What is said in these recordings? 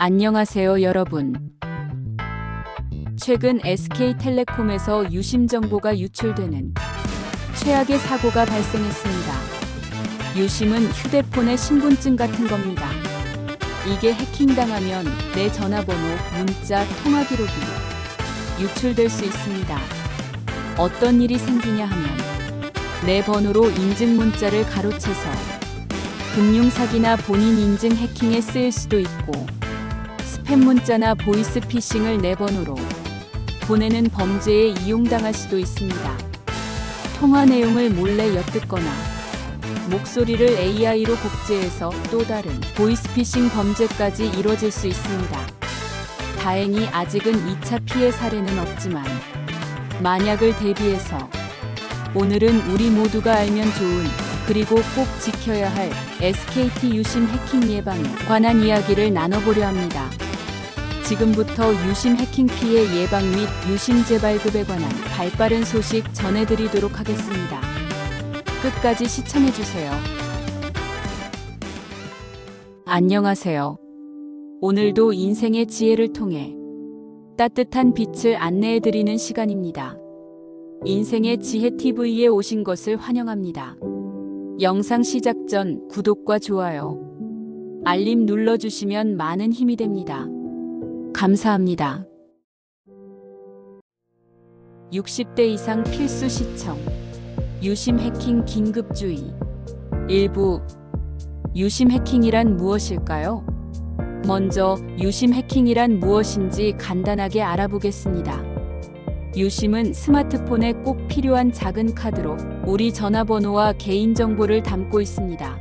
안녕하세요, 여러분. 최근 SK텔레콤에서 유심 정보가 유출되는 최악의 사고가 발생했습니다. 유심은 휴대폰의 신분증 같은 겁니다. 이게 해킹당하면 내 전화번호, 문자, 통화 기록이 유출될 수 있습니다. 어떤 일이 생기냐 하면 내 번호로 인증 문자를 가로채서 금융사기나 본인 인증 해킹에 쓰일 수도 있고, 스팸 문자나 보이스피싱을 내 번호로 보내는 범죄에 이용당할 수도 있습니다. 통화 내용을 몰래 엿듣거나 목소리를 AI로 복제해서 또 다른 보이스피싱 범죄까지 이뤄질 수 있습니다. 다행히 아직은 2차 피해 사례는 없지만 만약을 대비해서 오늘은 우리 모두가 알면 좋은, 그리고 꼭 지켜야 할 SKT 유심 해킹 예방에 관한 이야기를 나눠보려 합니다. 지금부터 유심 해킹 피해 예방 및 유심 재발급에 관한 발빠른 소식 전해드리도록 하겠습니다. 끝까지 시청해주세요. 안녕하세요. 오늘도 인생의 지혜를 통해 따뜻한 빛을 안내해드리는 시간입니다. 인생의 지혜 TV에 오신 것을 환영합니다. 영상 시작 전 구독과 좋아요, 알림 눌러주시면 많은 힘이 됩니다. 감사합니다. 60대 이상 필수 시청. 유심 해킹 긴급주의. 1부. 유심 해킹이란 무엇일까요? 먼저 유심 해킹이란 무엇인지 간단하게 알아보겠습니다. 유심은 스마트폰에 꼭 필요한 작은 카드로 우리 전화번호와 개인정보를 담고 있습니다.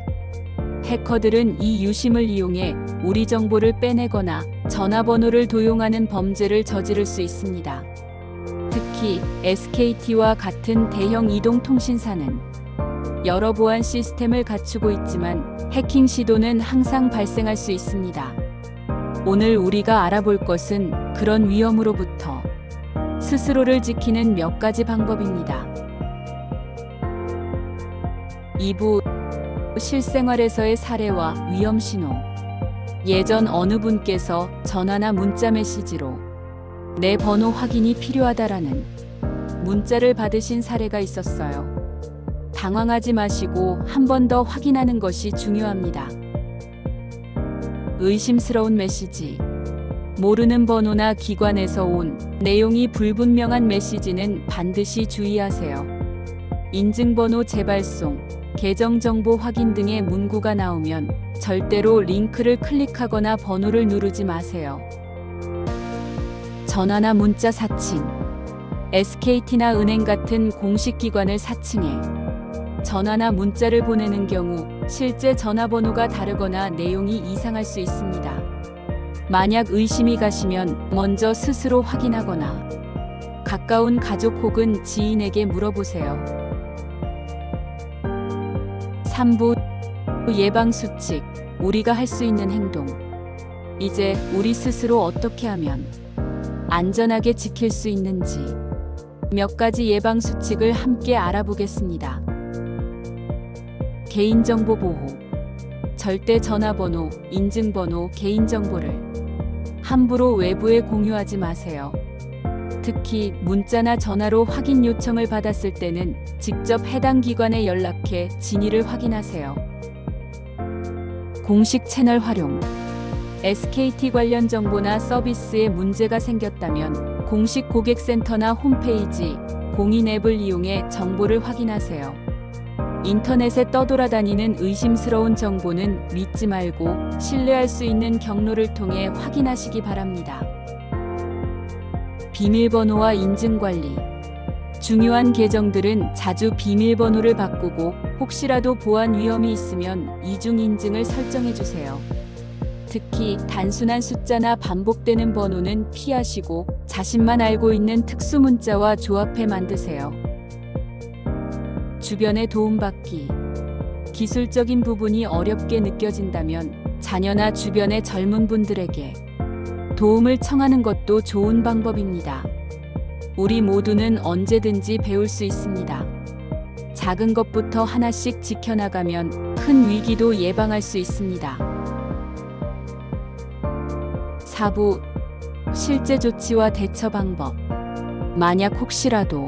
해커들은 이 유심을 이용해 우리 정보를 빼내거나 전화번호를 도용하는 범죄를 저지를 수 있습니다. 특히 SKT와 같은 대형 이동통신사는 여러 보안 시스템을 갖추고 있지만 해킹 시도는 항상 발생할 수 있습니다. 오늘 우리가 알아볼 것은 그런 위험으로부터 스스로를 지키는 몇 가지 방법입니다. 2부. 실생활에서의 사례와 위험 신호. 예전 어느 분께서 전화나 문자 메시지로 내 번호 확인이 필요하다라는 문자를 받으신 사례가 있었어요. 당황하지 마시고 한 번 더 확인하는 것이 중요합니다. 의심스러운 메시지. 모르는 번호나 기관에서 온 내용이 불분명한 메시지는 반드시 주의하세요. 인증번호 재발송, 계정정보 확인 등의 문구가 나오면 절대로 링크를 클릭하거나 번호를 누르지 마세요. 전화나 문자 사칭. SKT나 은행 같은 공식 기관을 사칭해 전화나 문자를 보내는 경우 실제 전화번호가 다르거나 내용이 이상할 수 있습니다. 만약 의심이 가시면 먼저 스스로 확인하거나 가까운 가족 혹은 지인에게 물어보세요. 3부. 예방수칙. 우리가 할 수 있는 행동. 이제 우리 스스로 어떻게 하면 안전하게 지킬 수 있는지 몇 가지 예방수칙을 함께 알아보겠습니다. 개인정보 보호. 절대 전화번호, 인증번호, 개인정보를 함부로 외부에 공유하지 마세요. 특히 문자나 전화로 확인 요청을 받았을 때는 직접 해당 기관에 연락해 진위를 확인하세요. 공식 채널 활용. SKT 관련 정보나 서비스에 문제가 생겼다면 공식 고객센터나 홈페이지, 공인 앱을 이용해 정보를 확인하세요. 인터넷에 떠돌아다니는 의심스러운 정보는 믿지 말고 신뢰할 수 있는 경로를 통해 확인하시기 바랍니다. 비밀번호와 인증관리. 중요한 계정들은 자주 비밀번호를 바꾸고 혹시라도 보안 위험이 있으면 이중 인증을 설정해주세요. 특히 단순한 숫자나 반복되는 번호는 피하시고 자신만 알고 있는 특수 문자와 조합해 만드세요. 주변의 도움받기. 기술적인 부분이 어렵게 느껴진다면 자녀나 주변의 젊은 분들에게 도움을 청하는 것도 좋은 방법입니다. 우리 모두는 언제든지 배울 수 있습니다. 작은 것부터 하나씩 지켜나가면 큰 위기도 예방할 수 있습니다. 4부 실제 조치와 대처 방법. 만약 혹시라도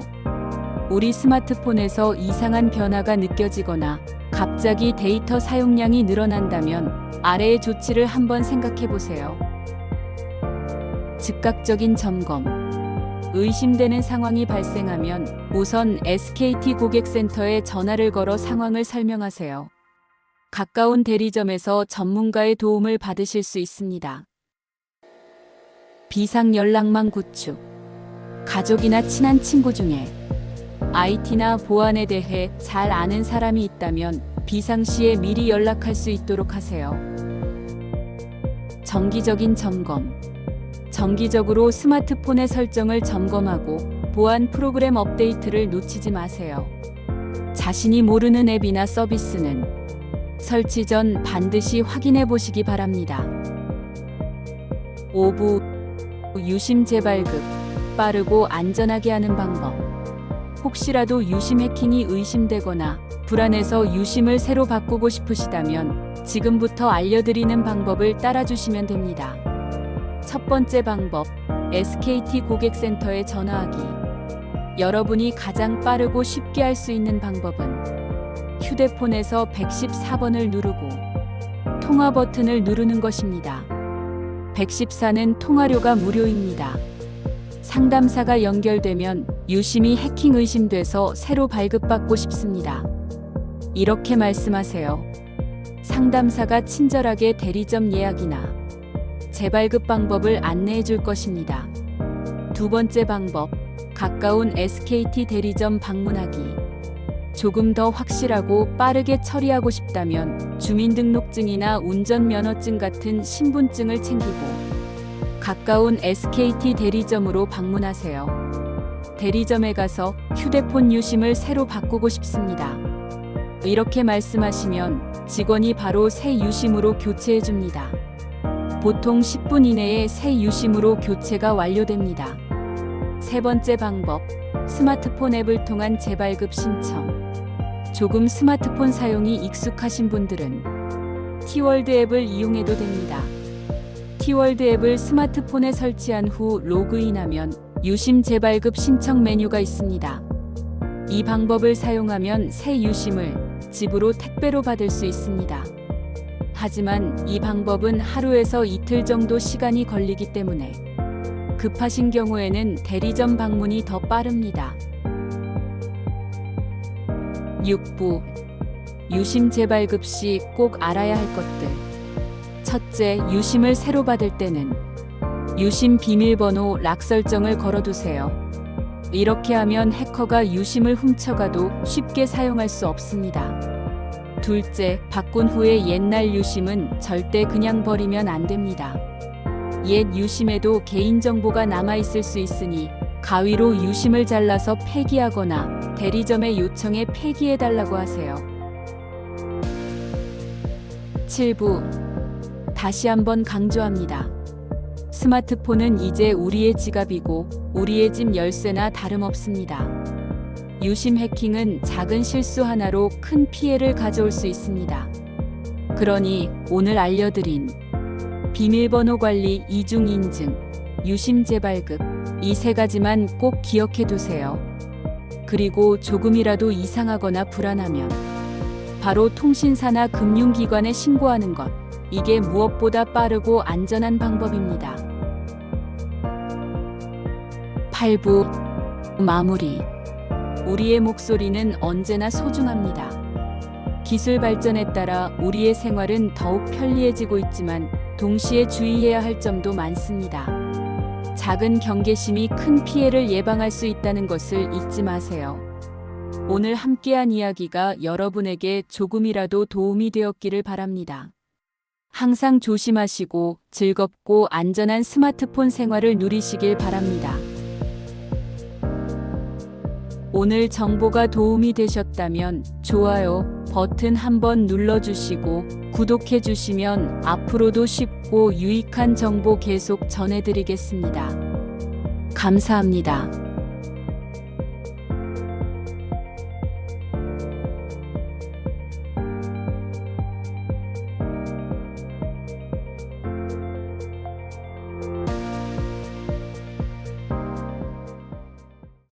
우리 스마트폰에서 이상한 변화가 느껴지거나 갑자기 데이터 사용량이 늘어난다면 아래의 조치를 한번 생각해 보세요. 즉각적인 점검. 의심되는 상황이 발생하면 우선 SKT 고객센터에 전화를 걸어 상황을 설명하세요. 가까운 대리점에서 전문가의 도움을 받으실 수 있습니다. 비상 연락망 구축. 가족이나 친한 친구 중에 IT나 보안에 대해 잘 아는 사람이 있다면 비상시에 미리 연락할 수 있도록 하세요. 정기적인 점검. 정기적으로 스마트폰의 설정을 점검하고 보안 프로그램 업데이트를 놓치지 마세요. 자신이 모르는 앱이나 서비스는 설치 전 반드시 확인해 보시기 바랍니다. 5부 유심 재발급. 빠르고 안전하게 하는 방법. 혹시라도 유심 해킹이 의심되거나 불안해서 유심을 새로 바꾸고 싶으시다면 지금부터 알려드리는 방법을 따라주시면 됩니다. 첫 번째 방법, SKT 고객센터에 전화하기. 여러분이 가장 빠르고 쉽게 할 수 있는 방법은 휴대폰에서 114번을 누르고 통화 버튼을 누르는 것입니다. 114는 통화료가 무료입니다. 상담사가 연결되면 유심이 해킹 의심돼서 새로 발급받고 싶습니다. 이렇게 말씀하세요. 상담사가 친절하게 대리점 예약이나 재발급 방법을 안내해 줄 것입니다. 두 번째 방법, 가까운 SKT 대리점 방문하기. 조금 더 확실하고 빠르게 처리하고 싶다면 주민등록증이나 운전면허증 같은 신분증을 챙기고 가까운 SKT 대리점으로 방문하세요. 대리점에 가서 휴대폰 유심을 새로 바꾸고 싶습니다. 이렇게 말씀하시면 직원이 바로 새 유심으로 교체해 줍니다. 보통 10분 이내에 새 유심으로 교체가 완료됩니다. 세 번째 방법, 스마트폰 앱을 통한 재발급 신청. 조금 스마트폰 사용이 익숙하신 분들은 티월드 앱을 이용해도 됩니다. 티월드 앱을 스마트폰에 설치한 후 로그인하면 유심 재발급 신청 메뉴가 있습니다. 이 방법을 사용하면 새 유심을 집으로 택배로 받을 수 있습니다. 하지만 이 방법은 하루에서 이틀 정도 시간이 걸리기 때문에 급하신 경우에는 대리점 방문이 더 빠릅니다. 6부 유심 재발급 시 꼭 알아야 할 것들. 첫째, 유심을 새로 받을 때는 유심 비밀번호 락 설정을 걸어두세요. 이렇게 하면 해커가 유심을 훔쳐가도 쉽게 사용할 수 없습니다. 둘째, 바꾼 후에 옛날 유심은 절대 그냥 버리면 안 됩니다. 옛 유심에도 개인정보가 남아있을 수 있으니 가위로 유심을 잘라서 폐기하거나 대리점에 요청해 폐기해달라고 하세요. 7부 다시 한번 강조합니다. 스마트폰은 이제 우리의 지갑이고 우리의 집 열쇠나 다름없습니다. 유심 해킹은 작은 실수 하나로 큰 피해를 가져올 수 있습니다. 그러니 오늘 알려드린 비밀번호 관리, 이중 인증, 유심 재발급 이 세 가지만 꼭 기억해 두세요. 그리고 조금이라도 이상하거나 불안하면 바로 통신사나 금융기관에 신고하는 것. 이게 무엇보다 빠르고 안전한 방법입니다. 8부 마무리. 우리의 목소리는 언제나 소중합니다. 기술 발전에 따라 우리의 생활은 더욱 편리해지고 있지만 동시에 주의해야 할 점도 많습니다. 작은 경계심이 큰 피해를 예방할 수 있다는 것을 잊지 마세요. 오늘 함께한 이야기가 여러분에게 조금이라도 도움이 되었기를 바랍니다. 항상 조심하시고 즐겁고 안전한 스마트폰 생활을 누리시길 바랍니다. 오늘 정보가 도움이 되셨다면 좋아요 버튼 한번 눌러주시고 구독해주시면 앞으로도 쉽고 유익한 정보 계속 전해드리겠습니다. 감사합니다.